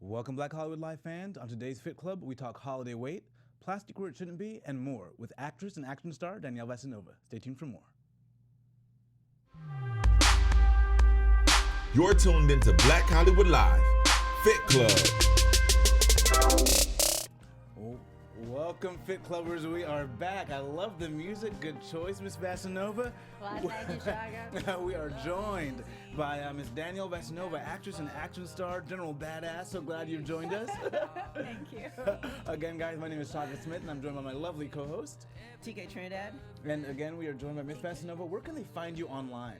Welcome, Black Hollywood Live fans. On today's Fit Club, we talk holiday weight, plastic where it shouldn't be, and more with actress and action star Danielle Vasinova. Stay tuned for more. You're tuned into Black Hollywood Live, Fit Club. Welcome, Fit Clubbers. We are back. I love the music. Good choice, Miss Vasinova. Well, thank you, Shaka. We are joined by Miss Danielle Vasinova, actress and action star, general badass. So glad you've joined us. Thank you. Again, guys, my name is Shaka Smith, and I'm joined by my lovely co-host, TK Trinidad. And again, we are joined by Miss Vasinova. Where can they find you online?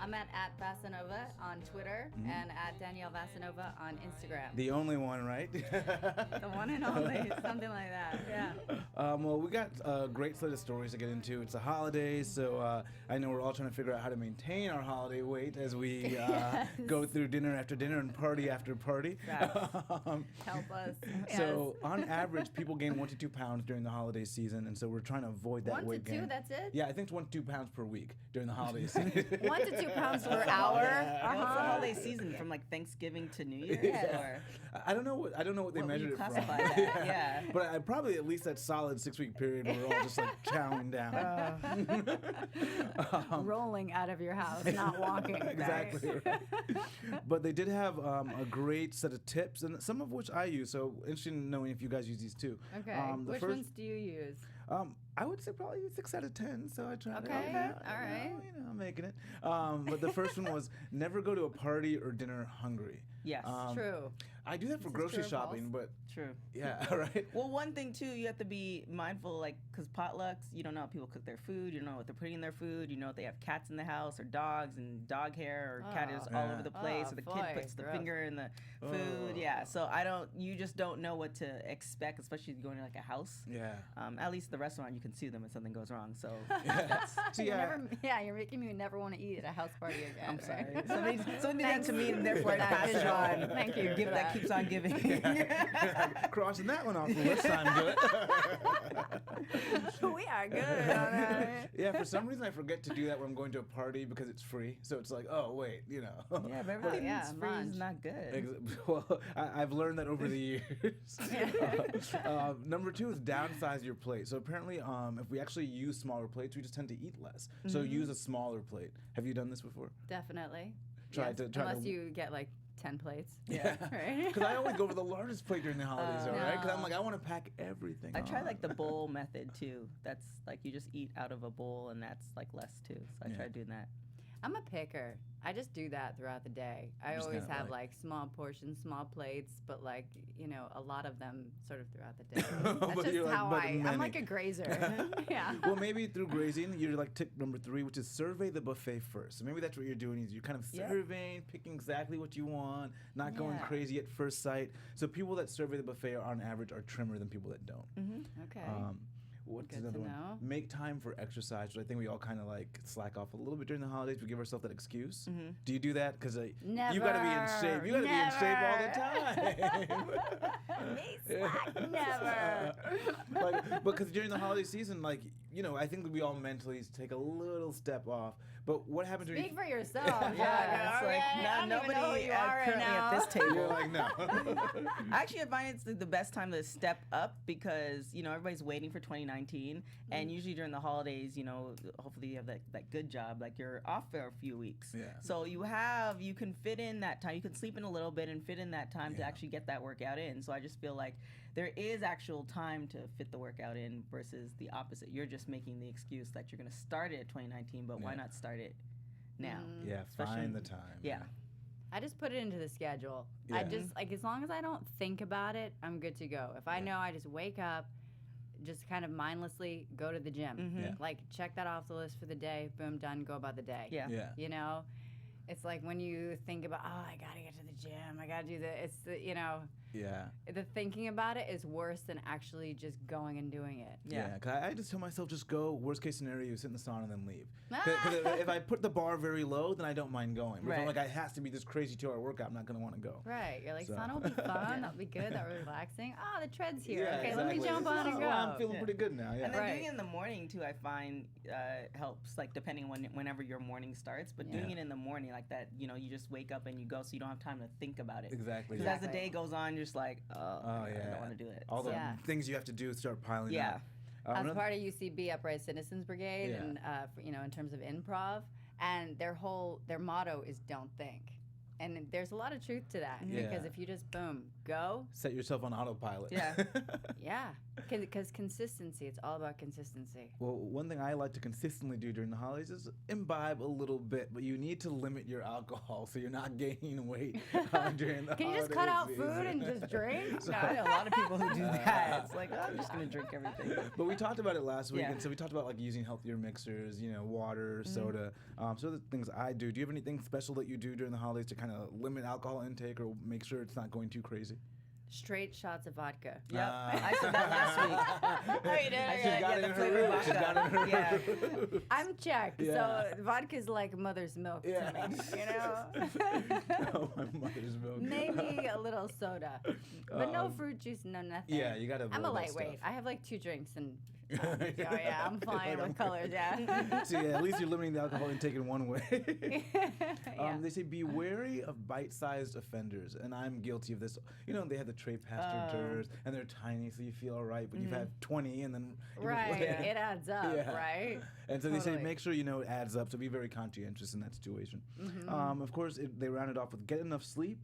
I'm at Vasinova on Twitter and at Danielle Vasinova on Instagram. The only one, right? The one and only, something like that, yeah. Well, we got a great slate of stories to get into. It's the holidays, so I know we're all trying to figure out how to maintain our holiday weight as we go through dinner after dinner and party after party. Help us. So, on average, people gain 1 to 2 pounds during the holiday season, and so we're trying to avoid that 1 weight to 2, gain. that's it? Yeah, I think it's 1 to 2 pounds per week during the holiday season. 1 to 2 pounds per hour? What's the holiday season from like Thanksgiving to New Year's? Or I don't know what they what would measured you it from. classify that? Yeah. But I probably at least that solid 6-week period where we're all just like chowing down. Rolling out of your house, not walking. Exactly. Right. But they did have a great set of tips, and some of which I use. So interested in knowing if you guys use these too. Okay. Which ones do you use? I would say probably 6 out of 10. So I try. Okay. All right. I'm making it. But the first one was never go to a party or dinner hungry. Yes. True. I do that for grocery shopping, but True. yeah, right. Well, one thing too, you have to be mindful, like, because potlucks, you don't know how people cook their food. You don't know what they're putting in their food. You know if they have cats in the house or dogs and dog hair or cat is all over the place, or the kid puts the finger in the food. Yeah. So you just don't know what to expect, especially going to like a house. Yeah. At least the restaurant, you can sue them if something goes wrong. So So yeah. You're making me never want to eat at a house party again. I'm sorry. Right? Somebody did that to me, and therefore I pass it on. Thank you. Gift that keeps on giving. Crossing that one off the list, I'm good. We are good on that. Yeah, for some reason I forget to do that when I'm going to a party because it's free. So it's like, oh wait, Yeah, but everything that's free is not good. Well, I've learned that over the years. Number 2 is downsize your plate. So apparently, if we actually use smaller plates, we just tend to eat less. So use a smaller plate. Have you done this before? Definitely. Unless you get like 10 plates. Yeah. Right? Because I always go for the largest plate during the holidays, No. right? Because I'm like, I want to pack everything. I tried on. like the bowl method too. That's like you just eat out of a bowl, and that's like less too. So I tried doing that. I'm a picker. I just do that throughout the day. I Just always kinda have like- like small portions, small plates, but like, a lot of them sort of throughout the day. That's But just you're like, how but I'm many. like a grazer. Yeah. Well, maybe through grazing, you're like tip number 3, which is survey the buffet first. So maybe that's what you're doing is you're kind of surveying, picking exactly what you want, not going crazy at first sight. So people that survey the buffet on average are trimmer than people that don't. Okay. What's Good another to one? know. Make time for exercise, which I think we all kind of like slack off a little bit during the holidays. We give ourselves that excuse. Do you do that? Because you got to be in shape. You got to be in shape all the time. Me slack, never. Because during the holiday season, I think that we all mentally take a little step off. But what happens during? Speak for yourself. Yeah, it's like nobody currently at this table. You're like, no. Actually, I find it's the best time to step up because everybody's waiting for 2019, and usually during the holidays, hopefully you have that good job, like you're off for a few weeks. Yeah. So you can fit in that time. You can sleep in a little bit and fit in that time to actually get that workout in. So I just feel like there is actual time to fit the workout in versus the opposite. You're just making the excuse that you're going to start it at 2019, but why not start it now? Yeah, find the time. Yeah. I just put it into the schedule. Yeah. I just, as long as I don't think about it, I'm good to go. If I know I just wake up, just kind of mindlessly go to the gym. Yeah. Like, check that off the list for the day. Boom, done, go about the day. Yeah. It's like when you think about, I got to get to the gym. I got to do the, Yeah. The thinking about it is worse than actually just going and doing it. Yeah, because I just tell myself, just go. Worst case scenario, you sit in the sauna and then leave. Because if I put the bar very low, then I don't mind going. But if I'm like, it has to be this crazy 2-hour workout, I'm not going to want to go. Right. You're like, sauna will be fun. That'll be good. That'll be relaxing. Oh, the tread's here. Yeah, okay, exactly. let me jump on and go. I'm feeling pretty good now. Yeah. And then doing it in the morning too, I find helps. Like depending on whenever your morning starts, but doing it in the morning like that, you just wake up and you go, so you don't have time to think about it. Exactly. Because as the day goes on, you're just like, I don't want to do it. All the things you have to do start piling up. I was part of UCB, Upright Citizens Brigade, and in terms of improv, and their motto is "Don't think." And there's a lot of truth to that because if you just go, set yourself on autopilot. Yeah, because consistency. It's all about consistency. Well, one thing I like to consistently do during the holidays is imbibe a little bit, but you need to limit your alcohol so you're not gaining weight during the holidays. Can you just cut out food and just drink? No, I know a lot of people who do that. It's like, I'm just gonna drink everything. But we talked about it last week, and so we talked about like using healthier mixers, water, soda. So the things I do. Do you have anything special that you do during the holidays to kind of limit alcohol intake or make sure it's not going too crazy? Straight shots of vodka. Yep, I said that last week. Oh, you did? The flavored vodka. Yeah. I'm Czech, so vodka's like mother's milk to me, Oh, my mother's milk. Maybe a little soda, but no fruit juice, no nothing. Yeah, you gotta avoid I'm a that lightweight. stuff. I have like 2 drinks and I'm flying with colors, So at least you're limiting the alcohol intake in one way. They say be wary of bite-sized offenders, and I'm guilty of this. They have the tray pasteurs, and they're tiny, so you feel all right, but you've had 20, and then it adds up, right? And so they say make sure it adds up. So be very conscientious in that situation. Of course, they round it off with get enough sleep.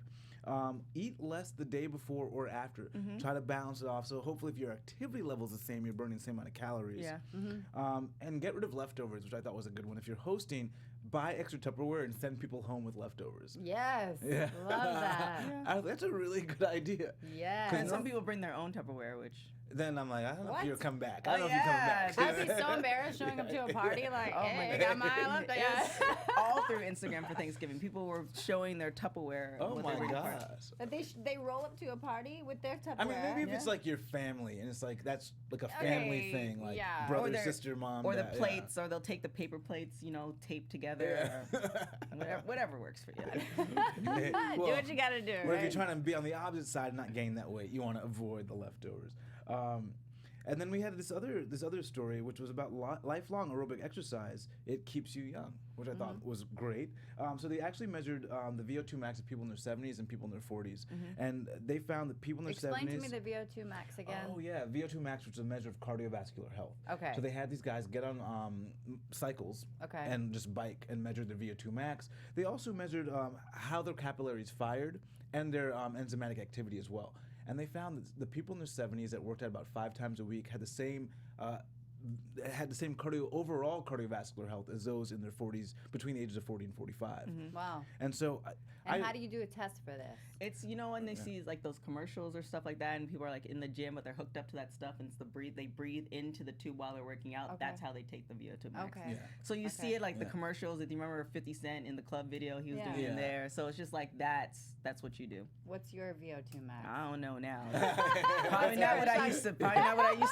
Eat less the day before or after. Try to balance it off. So hopefully if your activity level is the same, you're burning the same amount of calories. And get rid of leftovers, which I thought was a good one. If you're hosting, buy extra Tupperware and send people home with leftovers. Yes. Love that. That's a really good idea. Yeah. And some people bring their own Tupperware, which... Then I'm like, I don't know if you'll come back. I don't know if you'll come back. I would be so embarrassed showing up to a party like, hey, I got my leftovers. All through Instagram for Thanksgiving, people were showing their Tupperware. Oh my gosh. But they roll up to a party with their Tupperware. I mean, maybe if it's like your family and it's like that's like a family thing, like brother, sister, mom, or dad, the plates, or they'll take the paper plates, taped together. Or whatever works for you. Do what you gotta do. Or if you're trying to be on the opposite side and not gain that weight, you want to avoid the leftovers. And then we had this other story, which was about lifelong aerobic exercise. It keeps you young, which I thought was great. So they actually measured the VO2 max of people in their 70s and people in their 40s. And they found that people in their 70s... Explain to me the VO2 max again. Oh, yeah. VO2 max, which is a measure of cardiovascular health. Okay. So they had these guys get on cycles and just bike and measure their VO2 max. They also measured how their capillaries fired and their enzymatic activity as well. And they found that the people in their 70s that worked out about 5 times a week had the same overall cardiovascular health as those in their 40s, between the ages of 40 and 45. Wow. And so... how do you do a test for this? It's, when they see like those commercials or stuff like that, and people are like in the gym, but they're hooked up to that stuff, and it's they breathe into the tube while they're working out. Okay. That's how they take the VO2 max. Okay. Yeah. So you see it like the commercials. If you remember 50 Cent in the club video, he was doing it in there. So it's just like that's what you do. What's your VO2 max? I don't know now. Probably not what I used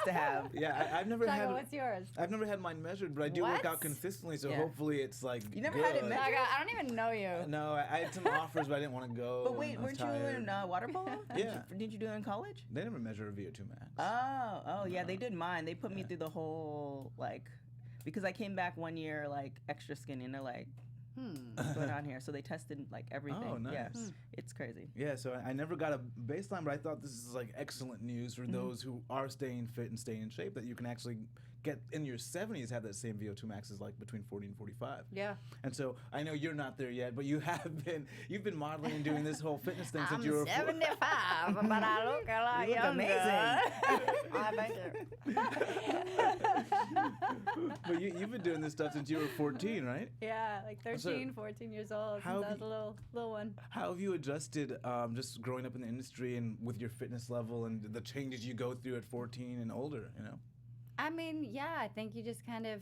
to have. Yeah, I've never Shaka, had. What's yours? I've never had mine measured, but I do work out consistently, so hopefully it's like. You never had it measured? Shaka, I don't even know you. No, I had some offers, but I didn't want to go. But wait, weren't you in water polo? Yeah. Didn't you do it in college? They never measure a VO2 max. Oh, yeah, they did mine. They put me through the whole because I came back one year extra skinny, and they're like, what's going on here? So they tested everything. Oh, nice. Yeah, it's crazy. Yeah, so I never got a baseline, but I thought this is excellent news for those who are staying fit and staying in shape, that you can actually get in your 70s have that same VO2 max as between 40 and 45. Yeah. And so I know you're not there yet, but you've been modeling and doing this whole fitness thing since you were 75, but I look a lot you look younger. amazing. But you've been doing this stuff since you were 14, right? Yeah, 13, 14 years old since I was a little one. How have you adjusted just growing up in the industry and with your fitness level and the changes you go through at 14 and older, I mean, yeah, I think you just kind of,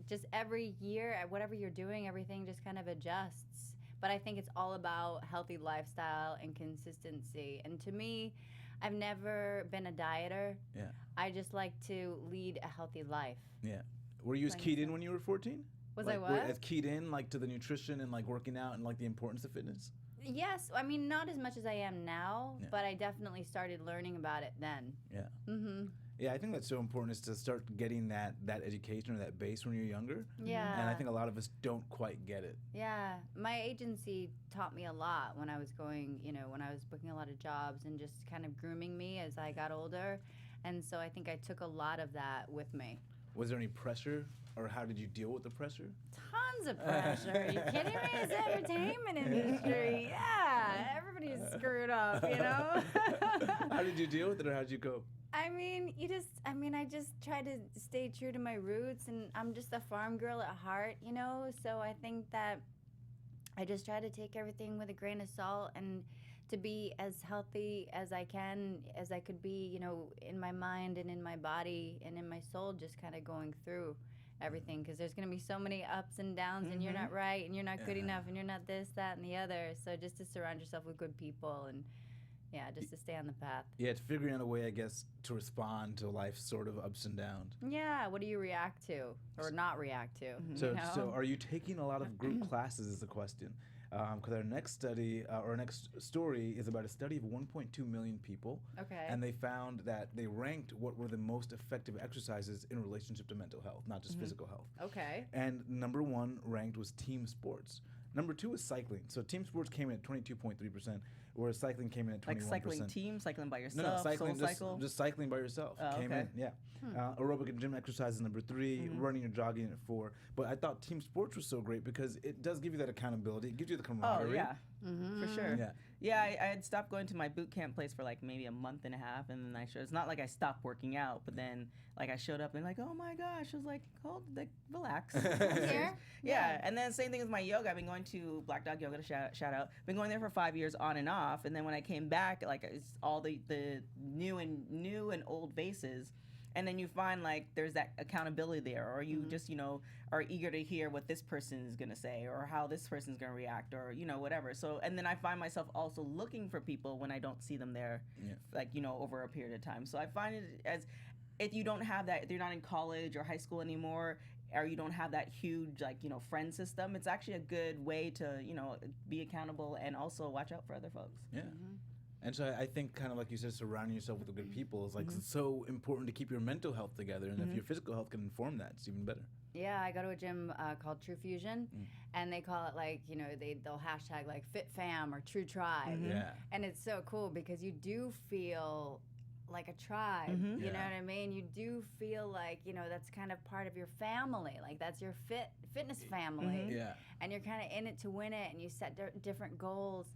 just every year, whatever you're doing, everything just kind of adjusts. But I think it's all about healthy lifestyle and consistency. And to me, I've never been a dieter. Yeah. I just like to lead a healthy life. Yeah. Were you as keyed in when you were 14? Was like, I what? As keyed in like to the nutrition and like working out and like the importance of fitness? Yes, I mean not as much as I am now, but I definitely started learning about it then. Yeah. Yeah, I think that's so important, is to start getting that education or that base when you're younger. Yeah. And I think a lot of us don't quite get it. Yeah. My agency taught me a lot when I was going, when I was booking a lot of jobs and just kind of grooming me as I got older. And so I think I took a lot of that with me. Was there any pressure, or how did you deal with the pressure? Tons of pressure. Are you kidding me? It's the entertainment industry. Yeah. Everybody's screwed up, How did you deal with it, or how did you cope? I just try to stay true to my roots, and I'm just a farm girl at heart, so I think that I just try to take everything with a grain of salt and to be as healthy as I can, as I could be, in my mind and in my body and in my soul, just kind of going through everything, because there's going to be so many ups and downs, and you're not right, and you're not good enough, and you're not this, that, and the other. So just to surround yourself with good people, and just to stay on the path. Yeah, it's figuring out a way, I guess, to respond to life's sort of ups and downs. Yeah, what do you react to or not react to? So are you taking a lot of group classes is the question. Because our next study, or next story, is about a study of 1.2 million people. Okay. And they found that they ranked what were the most effective exercises in relationship to mental health, not just physical health. Okay. And number one ranked was team sports. Number two was cycling. So team sports came in at 22.3%, whereas cycling came in at 21%. Like cycling team, cycling by yourself, No, cycling, cycle? just cycling by yourself. Oh, came okay. in, yeah. Aerobic and gym exercise is number 3, running or jogging at 4. But I thought team sports was so great because it does give you that accountability. It gives you the camaraderie. Oh, yeah. For sure. Yeah. Yeah, I had stopped going to my boot camp place for like maybe a month and a half, and then it's not like I stopped working out, but then like I showed up and like, oh my gosh, I was like, relax. Here? Yeah, and then same thing with my yoga. I've been going to Black Dog Yoga, to shout out. Been going there for 5 years on and off, and then when I came back, like it's all the new and old faces. And then you find like there's that accountability there, or you just are eager to hear what this person is gonna say, or how this person's gonna react, or whatever. So and then I find myself also looking for people when I don't see them there, like over a period of time. So I find it as if you don't have that, if you're not in college or high school anymore, or you don't have that huge friend system, it's actually a good way to be accountable and also watch out for other folks. Yeah. And so I think, kind of like you said, surrounding yourself with good people is like so important to keep your mental health together. And if your physical health can inform that, it's even better. Yeah, I go to a gym called True Fusion, and they call it like, they'll hashtag like Fit Fam or True Tribe. Yeah. And it's so cool because you do feel like a tribe, you know what I mean? You do feel like, that's kind of part of your family. Like that's your fitness family. Yeah. And you're kind of in it to win it, and you set different goals.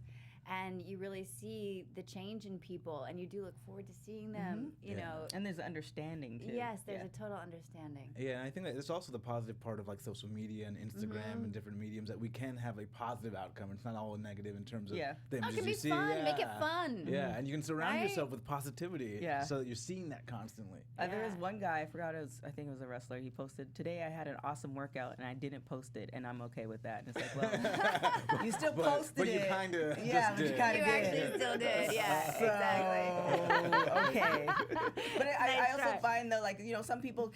And you really see the change in people, and you do look forward to seeing them, you know. And there's understanding, too. Yes, there's a total understanding. Yeah, and I think that it's also the positive part of like social media and Instagram and different mediums, that we can have a positive outcome. It's not all negative in terms of the images it can you be see. fun. Make it fun. Yeah, and you can surround yourself with positivity so that you're seeing that constantly. There was one guy, I think it was a wrestler, he posted, "Today I had an awesome workout and I didn't post it, and I'm okay with that." And it's like, well, you still posted it. But you kind of you actually still did, exactly. Okay. But I also find that, like, some people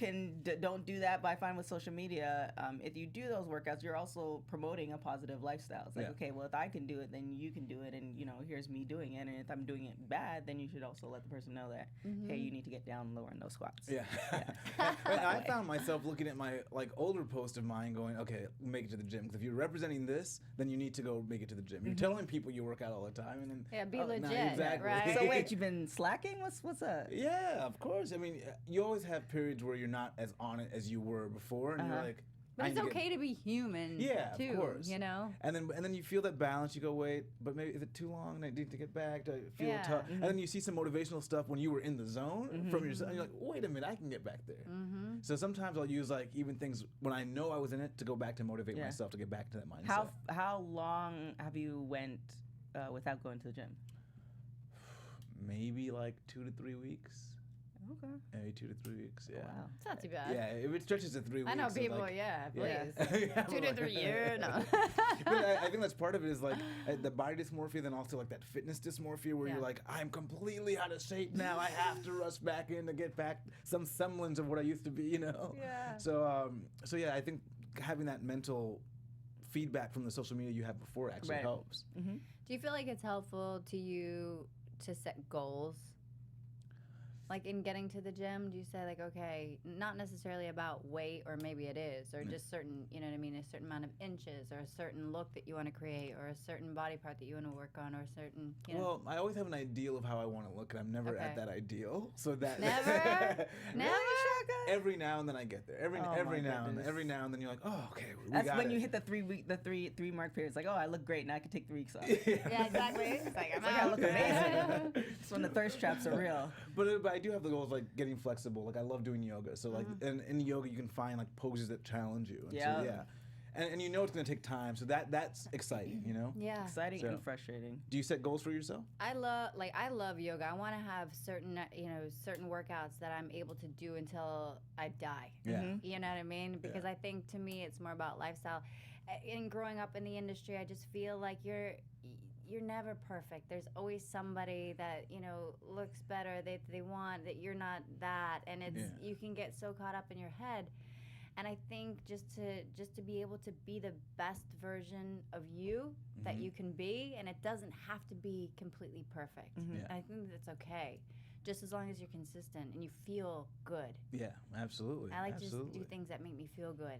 don't do that, but I find with social media, if you do those workouts, you're also promoting a positive lifestyle. It's like, okay, well, if I can do it, then you can do it, and, here's me doing it, and if I'm doing it bad, then you should also let the person know that, hey, you need to get down lower in those squats. Yeah. I found myself looking at my, like, older post of mine going, okay, make it to the gym, because if you're representing this, then you need to go make it to the gym. You're telling people you work out all the time. And then, be legit, exactly. right? So wait, you've been slacking? What's up? Yeah, of course. I mean, you always have periods where you're not as on it as you were before, and you're like, but it's okay to be human. Yeah, too, of course. And then you feel that balance. You go, wait, but maybe is it too long? And I need to get back. Do I feel tough? And then you see some motivational stuff when you were in the zone from yourself. And you're like, wait a minute, I can get back there. So sometimes I'll use like even things when I know I was in it to go back to motivate myself to get back to that mindset. How long have you went without going to the gym? Maybe like 2 to 3 weeks. Okay. Maybe 2 to 3 weeks. Yeah. Oh, wow. It's not too bad. Yeah, if it stretches to 3 weeks. I know it's people, like, please. Yeah, 2 to 3 years, no. But I think that's part of it is like the body dysmorphia, then also like that fitness dysmorphia where you're like, I'm completely out of shape now. I have to rush back in to get back some semblance of what I used to be, Yeah. So yeah, I think having that mental feedback from the social media you had before actually helps. Mm-hmm. Do you feel like it's helpful to you to set goals? Like in getting to the gym, do you say like, okay, not necessarily about weight, or maybe it is, or just certain, you know what I mean, a certain amount of inches, or a certain look that you want to create, or a certain body part that you want to work on, or a certain, Well, I always have an ideal of how I want to look, and I'm never at that ideal. So that Never? Never? every now and then I get there. Every now and then you're like, oh, okay, we That's got when it. you hit the 3 week, the three mark period. It's like, oh, I look great. Now I can take 3 weeks off. Yeah, exactly. It's like, I'm I out. look amazing. It's when the thirst traps are real. But I do have the goals like getting flexible. Like I love doing yoga. So like in yoga you can find like poses that challenge you. And so, yeah. And you know it's gonna take time. So that's exciting. Yeah. Exciting So- and frustrating. Do you set goals for yourself? I love yoga. I want to have certain workouts that I'm able to do until I die. Yeah. You know what I mean? Because I think to me it's more about lifestyle. In growing up in the industry, I just feel like you're never perfect. There's always somebody that looks better. They want that you're not that, and you can get so caught up in your head. And I think just to be able to be the best version of you that you can be, and it doesn't have to be completely perfect. Yeah. And I think that's okay, just as long as you're consistent and you feel good. Yeah, absolutely. I like to just do things that make me feel good.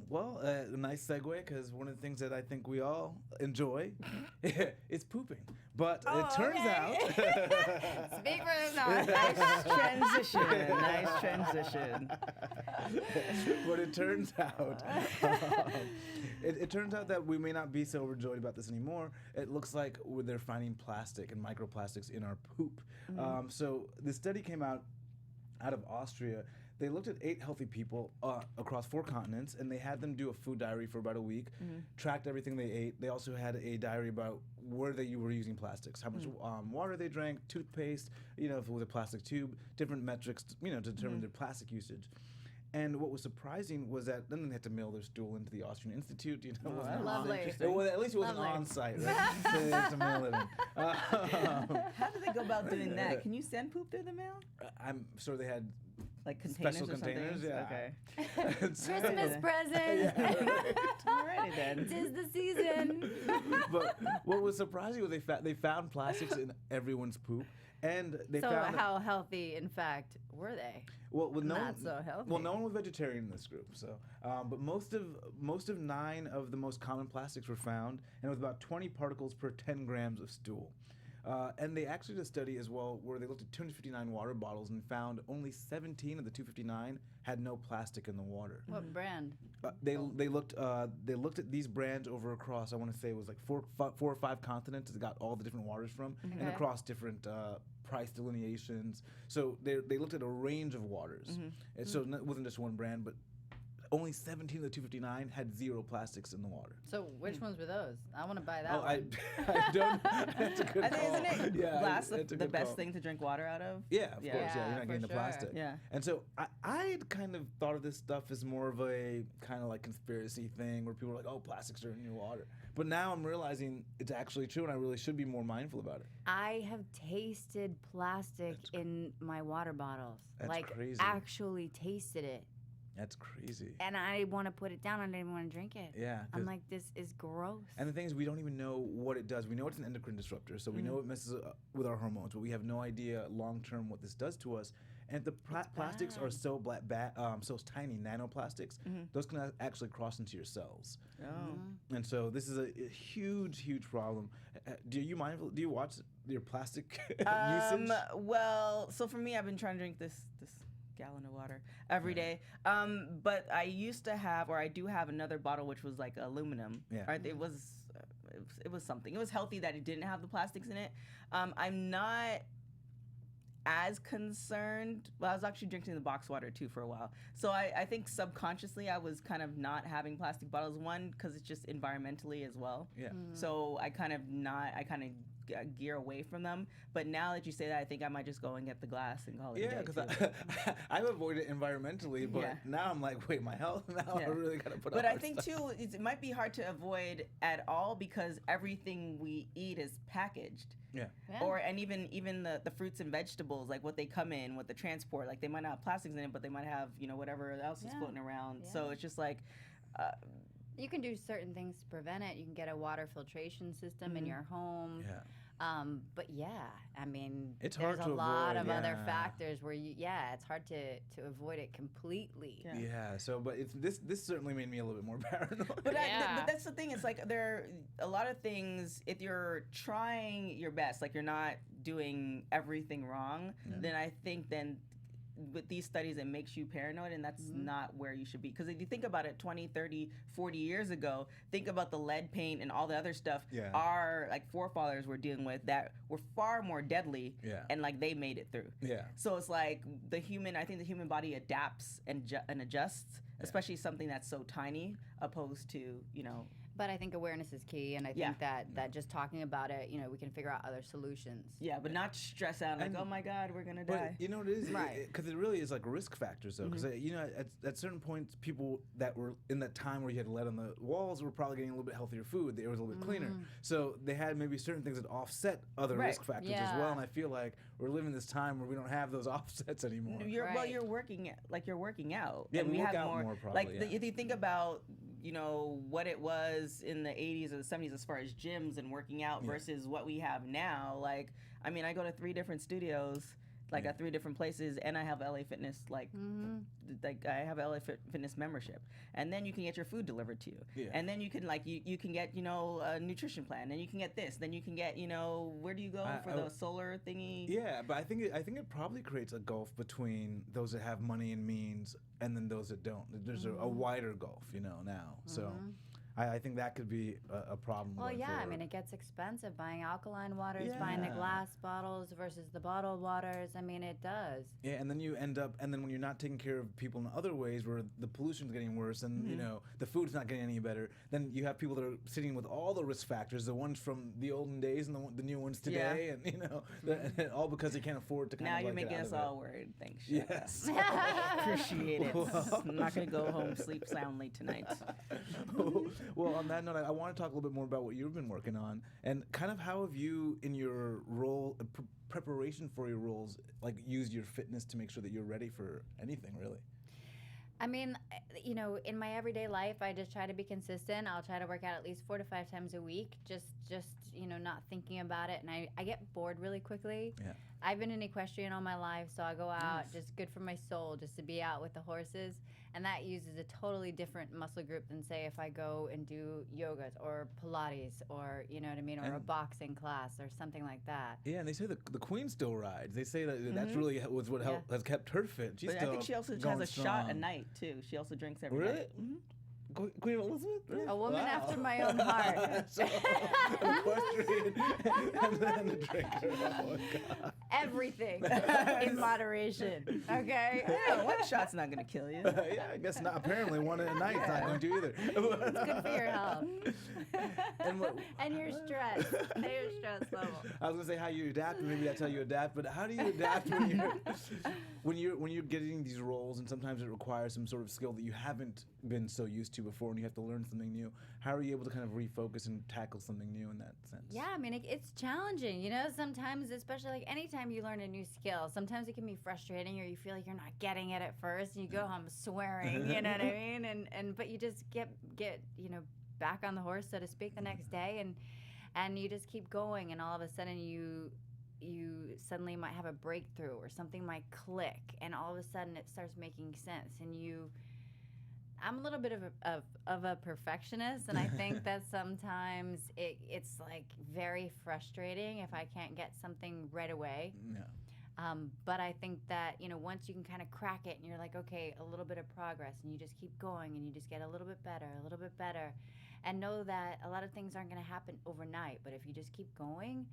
Well, a nice segue, because one of the things that I think we all enjoy is pooping. But it turns out... Speak for yourself. Nice transition. But it turns out... it turns out that we may not be so overjoyed about this anymore. It looks like they're finding plastic and microplastics in our poop. So the study came out of Austria. They looked at 8 healthy people across 4 continents, and they had them do a food diary for about a week, tracked everything they ate. They also had a diary about where you were using plastics, how much water they drank, toothpaste, if it was a plastic tube, different metrics, to determine their plastic usage. And what was surprising was that then they had to mail their stool into the Austrian Institute. Lovely. Well, at least it wasn't on site, right? So they had to mail it in. How do they go about doing that? Can you send poop through the mail? I'm sure they had like containers special or containers. something? Yeah. Okay. Christmas present. Alrighty then. 'Tis the season. But what was surprising was they found plastics in everyone's poop, and they So found how healthy, in fact, were they? well, no not one, so healthy. Well, no one was vegetarian in this group. So, but most of 9 of the most common plastics were found, and it was about 20 particles per 10 grams of stool. And they actually did a study as well where they looked at 259 water bottles and found only 17 of the 259 had no plastic in the water. What brand? They looked at these brands over across, I want to say it was like 4 or 5 continents. They got all the different waters from, and Okay. across different price delineations. So they looked at a range of waters. And so it wasn't just one brand, but only 17 of the 259 had 0 plastics in the water. So which ones were those? I want to buy that Oh, one. I don't. That's a good I think, call. isn't it Yeah, glass that's a the good best call. thing to drink water out of? Yeah, of course. Yeah, Yeah, you're not for getting the sure. plastic. Yeah. And so I had kind of thought of this stuff as more of a kind of like conspiracy thing where people are like, oh, plastics are in your water. But now I'm realizing it's actually true, and I really should be more mindful about it. I have tasted plastic in my water bottles. That's like crazy. actually tasted it. That's crazy. And I want to put it down. I didn't want to drink it. Yeah. I'm like, this is gross. And the thing is, we don't even know what it does. We know it's an endocrine disruptor, so we know it messes with our hormones, but we have no idea long term what this does to us. And the plastics are so so tiny, nanoplastics. Those can actually cross into your cells. Oh. And so this is a huge, huge problem. Do you watch your plastic usage? Well, so for me, I've been trying to drink this gallon of water every day. But I used to have, or I do have another bottle which was like aluminum. Yeah. Right? It was something. It was healthy that it didn't have the plastics in it. I'm not as concerned. Well, I was actually drinking the box water too for a while. So I think subconsciously I was kind of not having plastic bottles. One, because it's just environmentally as well. Yeah. So I kind of gear away from them. But now that you say that, I think I might just go and get the glass and call it a day. Because I've avoided it environmentally, but now I'm like, wait, my health? Now I really got to put. But I think too, it might be hard to avoid at all because everything we eat is packaged. And even the fruits and vegetables, like what they come in, what the transport, like they might not have plastics in it, but they might have, you know, whatever else is floating around. So it's just like. You can do certain things to prevent it. You can get a water filtration system in your home. But I mean, it's there's hard to a lot avoid, of other factors where it's hard to avoid it completely. So, but this certainly made me a little bit more paranoid. But that's the thing. It's like there are a lot of things. If you're trying your best, like you're not doing everything wrong, then I think with these studies, it makes you paranoid, and that's not where you should be. Because if you think about it 20, 30, 40 years ago, think about the lead paint and all the other stuff our like forefathers were dealing with that were far more deadly, and like they made it through. So it's like I think the human body adapts and adjusts, especially something that's so tiny, opposed to, you know. But I think awareness is key, and I think that just talking about it, you know, we can figure out other solutions. But not stress out like, oh my God, we're gonna die. You know what it is, because it really is like risk factors, though. Because you know, at certain points, people that were in that time where you had lead on the walls were probably getting a little bit healthier food. It was a little bit cleaner, so they had maybe certain things that offset other risk factors as well. And I feel like we're living this time where we don't have those offsets anymore. Well, you're working out. Yeah, and we have work out more probably. Like if you think about, you know, what it was in the 80s or the 70s as far as gyms and working out versus what we have now. Like, I mean, I go to 3 different studios, like at 3 different places, and I have LA Fitness, like I have LA Fitness membership. And then you can get your food delivered to you. And then you can you can get, you know, a nutrition plan, and you can get this, then you can get, you know, where do you go for the solar thingy? Yeah, but I think it probably creates a gulf between those that have money and means and then those that don't. There's a wider gulf, you know, now. So I think that could be a problem. Well, I mean, it gets expensive buying alkaline waters, buying the glass bottles versus the bottled waters. I mean, it does. Yeah, and then you end up, and then when you're not taking care of people in other ways where the pollution's getting worse and, you know, the food's not getting any better, then you have people that are sitting with all the risk factors, the ones from the olden days and the new ones today, and, you know, all because they can't afford to kind now of you're like making us all worried. Thanks, Shaka. Yes. Appreciate it. I'm not going to go home, sleep soundly tonight. Well, on that note, I want to talk a little bit more about what you've been working on and kind of how have you, in your role, preparation for your roles, like used your fitness to make sure that you're ready for anything, really? I mean, you know, in my everyday life, I just try to be consistent. I'll try to work out at least 4 to 5 times a week, just you know, not thinking about it. And I get bored really quickly. Yeah. I've been an equestrian all my life, so I go out, just good for my soul, just to be out with the horses. And that uses a totally different muscle group than, say, if I go and do yogas or Pilates or, you know what I mean, or a boxing class or something like that. Yeah, and they say the queen still rides. They say that that's really was what has kept her fit. She's but still I think she also has a shot a night, too. She also drinks every night. Really? Queen Elizabeth? Really? A woman after my own heart. Equestrian and then a drinker. Oh, my God. Everything in moderation, okay? Yeah, one shot's not going to kill you. Yeah, I guess not. Apparently, one at a night's not going to either. It's good for your health. And your stress. And your stress level. I was going to say how you adapt, maybe that's how you adapt, but how do you adapt when you're getting these roles and sometimes it requires some sort of skill that you haven't been so used to before and you have to learn something new? How are you able to kind of refocus and tackle something new in that sense? Yeah, I mean, it's challenging, you know, sometimes, especially like anytime you learn a new skill, sometimes it can be frustrating or you feel like you're not getting it at first and you go home swearing, you know what I mean? But you just get you know, back on the horse, so to speak, the next day and you just keep going and all of a sudden you suddenly might have a breakthrough or something might click and all of a sudden it starts making sense and I'm a little bit of a perfectionist, and I think that sometimes it's like very frustrating if I can't get something right away. Yeah. But I think that, you know, once you can kind of crack it and you're like, okay, a little bit of progress, and you just keep going and you just get a little bit better, and know that a lot of things aren't going to happen overnight. But if you just keep going,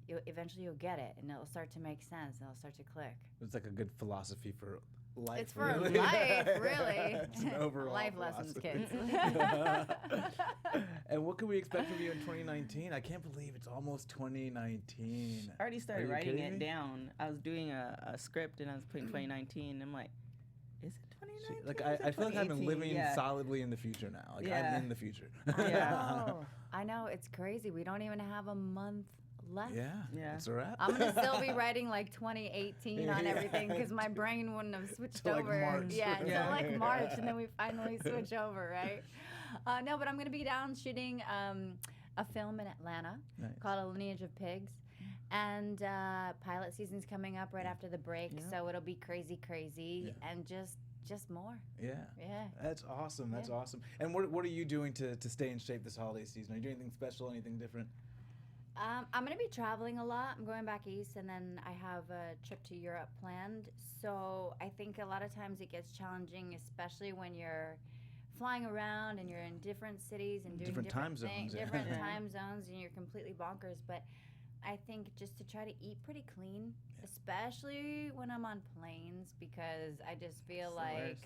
eventually you'll get it, and it'll start to make sense, and it'll start to click. It's like a good philosophy for life. It's for really. life, really. It's an overall life lessons, philosophy. kids. And what can we expect from you in 2019? I can't believe it's almost 2019. I already started Are you writing kidding it me? down. I was doing a script and I was putting 2019. I'm like, is it 2019? Like or is it I feel like I've been 2018? living Yeah. solidly in the future now. Like Yeah. I'm in the future. Yeah. I know, it's crazy. We don't even have a month left. Yeah. Yeah. It's a wrap. I'm gonna still be writing like 2018 on Yeah. everything because my brain wouldn't have switched Till, like, over. March. Yeah, until Yeah. like March, and then we finally switch over, right? No, but I'm gonna be down shooting a film in Atlanta Nice. called A Lineage of Pigs, and pilot season's coming up right after the break, Yeah. so it'll be crazy, Yeah. and just more. Yeah. Yeah. That's awesome. That's Yeah. awesome. And what are you doing to stay in shape this holiday season? Are you doing anything special? Anything different? I'm going to be traveling a lot. I'm going back east, and then I have a trip to Europe planned. So I think a lot of times it gets challenging, especially when you're flying around and you're in different cities and doing Different time things, zones, yeah. different Yeah. time zones, and you're completely bonkers. But I think just to try to eat pretty clean, especially when I'm on planes, because I just feel It's the like, worst.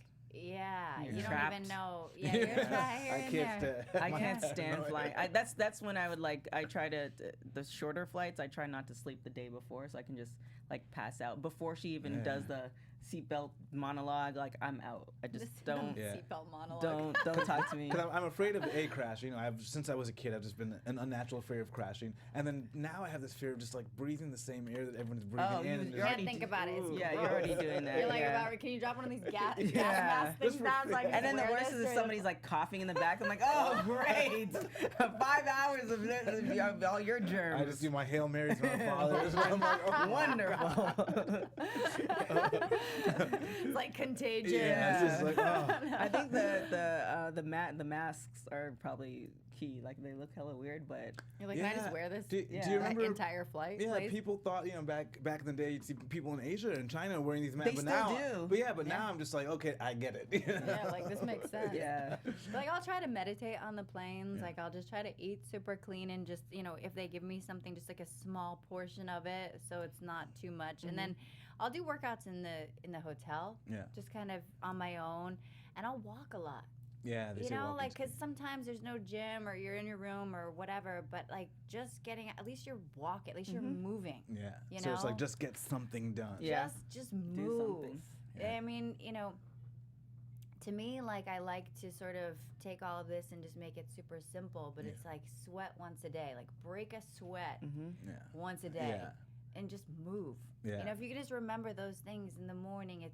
yeah, You're you don't trapped. even know. Yeah, you're trapped. I can't. I my- can't stand no, flying. That's when I would I try to the shorter flights. I try not to sleep the day before, so I can just like pass out before she even Yeah. does the seatbelt monologue. Like I'm out. I just don't Yeah. Seatbelt monologue. don't talk to me. Because I'm afraid of crashing. Since I was a kid, I've just been an unnatural fear of crashing, and then now I have this fear of just like breathing the same air that everyone's breathing Oh, in. you- and you're just- Can't already think do- about it. It's Yeah, you're gross. already doing that. You're like, yeah. can you drop one of these gas Yeah. mask things Just down so I can And then the wear worst this is if through somebody's like coughing in the back. I'm like, oh great, 5 hours of this, of all your germs. I just do my Hail Marys to my father. I'm like, oh. Wonderful. It's like contagion. Yeah, it's just like, oh. I think the masks are probably key. Like they look hella weird, but You're like, can I just Yeah. wear this Do Yeah. you remember? entire flight? Yeah, please? people thought, back in the day, you'd see people in Asia and China wearing these masks. They but still now, do. But now I'm just like, okay, I get it. Yeah, like this makes sense. yeah. Like I'll try to meditate on the planes. Yeah. Like I'll just try to eat super clean and just if they give me something, just like a small portion of it, so it's not too much. And then I'll do workouts in the hotel, Yeah. just kind of on my own, and I'll walk a lot. Yeah, they say walking's Like good. because sometimes there's no gym or you're in your room or whatever, but like just getting at least you're walking, at least you're moving. Yeah. You So it's know? like just get something done. Yeah. Just Do move. something. Yeah. I mean, to me, like I like to sort of take all of this and just make it super simple, but Yeah. it's like sweat once a day, like break a sweat Yeah. once a day, Yeah. and just move. Yeah. If you could just remember those things in the morning, it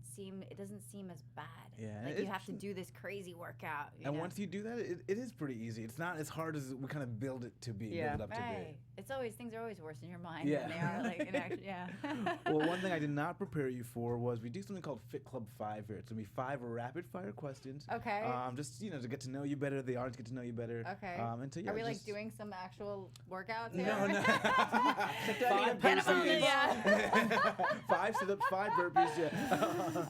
doesn't seem as bad. Yeah, Like it's- you have to do this crazy workout. And once you do that, it is pretty easy. It's not as hard as we kind of build it to be, Yeah. build it up to right, things are always worse in your mind Yeah. than they are like in action. Yeah. be. Well, one thing I did not prepare you for was we do something called Fit Club 5 here. It's going to be 5 rapid fire questions. Okay. Just, to get to know you better, the audience get to know you better. Okay. And to, yeah, Are we like just- doing some actual workouts here? No, no. Five Get 'em on the- burpees. yeah. 5 sit-ups, 5 burpees. Yeah.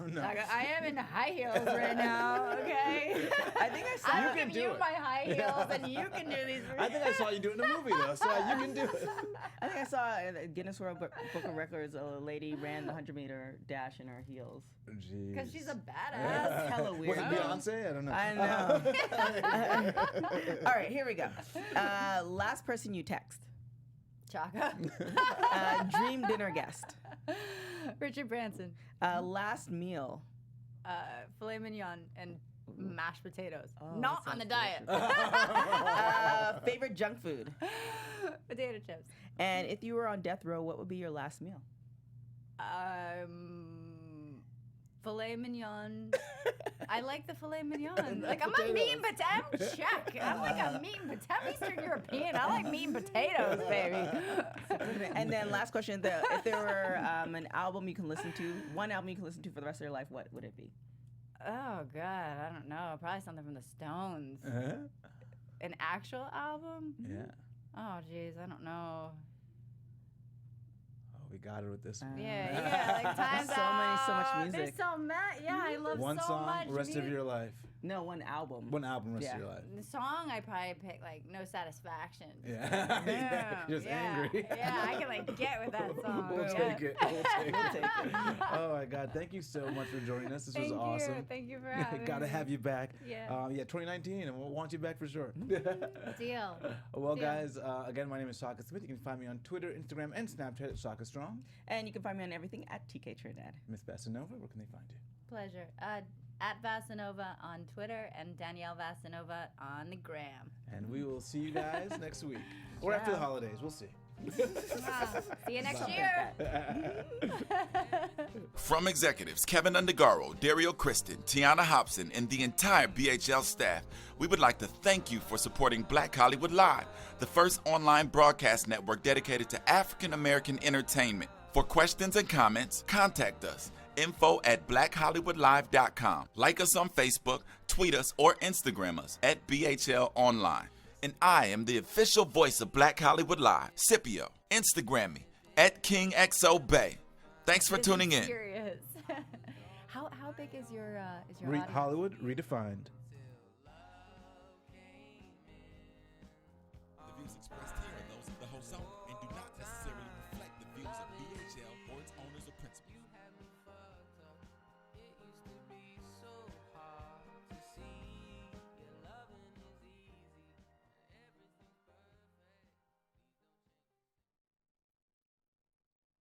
No. I am in high heels right now, okay? I think I saw. I'll can give do you it. my high heels and you can do these. I think I saw you do it in a movie, though, so you can do it. I think I saw in the Guinness World Book of Records a lady ran the 100-meter dash in her heels. Because she's a Jeez. badass. That's hella Was weird. it Beyonce? I don't know. I know. All right, here we go. Last person you text. Chaka. Dream dinner guest. Richard Branson. Last meal. Filet mignon and mashed potatoes. Oh, Not that on the sounds diet. Favorite junk food. Potato chips. And if you were on death row, what would be your last meal? Filet mignon. I like the filet mignon. Like I'm a meat and potato. Check. I'm like a meat and potato. I'm Eastern European. I like meat and potatoes, baby. And then last question: if there were an album you can listen to, one album you can listen to for the rest of your life, what would it be? Oh God, I don't know. Probably something from the Stones. Uh-huh. An actual album? Yeah. Oh jeez, I don't know. Oh, we got her with this one. Yeah, like times So much music. There's so much. Yeah, I love One so song, much. rest of music. your life. No, one album. One album rest of your life. The song I probably pick like No Satisfaction. Yeah. You're just angry. Yeah, I can like get with that song. We'll take it. We'll take it. Oh my God. Thank you so much for joining us. This was awesome. Thank you for having me. Gotta have you back. Yeah. 2019, and we'll want you back for sure. Deal. Well, guys, again, my name is Shaka Smith. You can find me on Twitter, Instagram, and Snapchat at Shaka Strong. And you can find me on everything at TK Trinidad. Miss Vasinova, where can they find you? Pleasure. At Vasinova on Twitter and Danielle Vasinova on the gram. And we will see you guys next week. Or after the holidays. We'll see. See you next year. From executives Kevin Undergaro, Dario Kristen, Tiana Hobson, and the entire BHL staff, we would like to thank you for supporting Black Hollywood Live, the first online broadcast network dedicated to African American entertainment. For questions and comments, contact us. info@blackhollywoodlive.com. Like us on Facebook, tweet us, or Instagram us at BHL Online. And I am the official voice of Black Hollywood Live, Scipio. Instagram me at KingXOBay. Thanks for tuning in. Serious. How big is your audience? Hollywood Redefined.